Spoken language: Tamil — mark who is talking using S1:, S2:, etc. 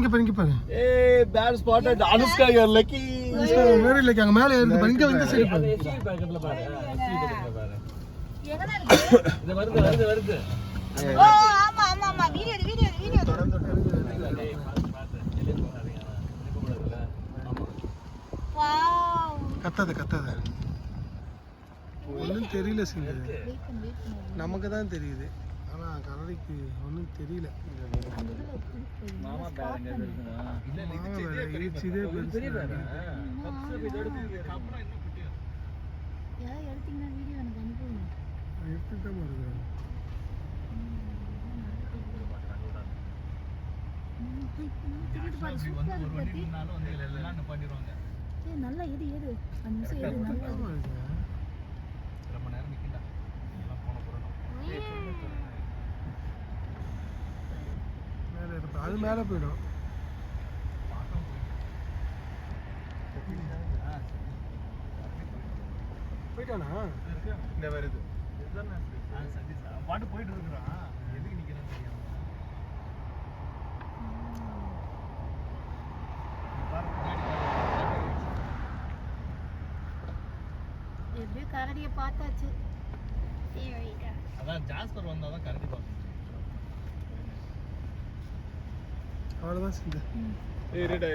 S1: இங்க பாரு.
S2: ஏய் bad spotted Anushka you are lucky.
S1: வேற இல்ல அங்க மேல ஏறுது பாரு. இங்க சைடு பாரு.
S2: எஸ்சி பக்கத்துல பாரு. எஸ்சி பக்கத்துல பாரு.
S3: எங்கடா இருக்கு?
S2: இது வருது.
S3: ஓ ஆமா வீடியோ வாவ்.
S1: கத்தாத. ஒன்றும் தெரியல சிங்க. நமக்கு தான் தெரியுது. ஆனா கரடிக்கு ஒன்றும் தெரியல.
S2: மாமா பேரங்க இருக்குமா?
S1: இல்ல இதே பெரிய பேரா.
S3: யாரோ எடுத்தீங்கன்னா வீடியோ எனக்கு அனுப்புங்க.
S1: எடுத்துதான் வருது.
S3: நல்லா எது அந்த நிமிஷம் எது நல்லா
S2: ரொம்ப நேரம் நிக்கடா எல்லாம் போன போறோம்
S1: மேல இருக்கு அது மேல போய்டும் போய்ட்டானா
S2: இந்த வருது இதுதானே சதீஷ் பாட்டு போயிட்டு இருக்கறான் எதுக்கு நிக்கறான்னு தெரியாம
S3: எப்படியோ கரடியை பார்த்தாச்சு.
S2: அதான் ஜாஸ்பர் வந்தாதான் கரடி பார்க்கணும்.
S1: அவ்வளோதான் சிங்க.
S2: இருடா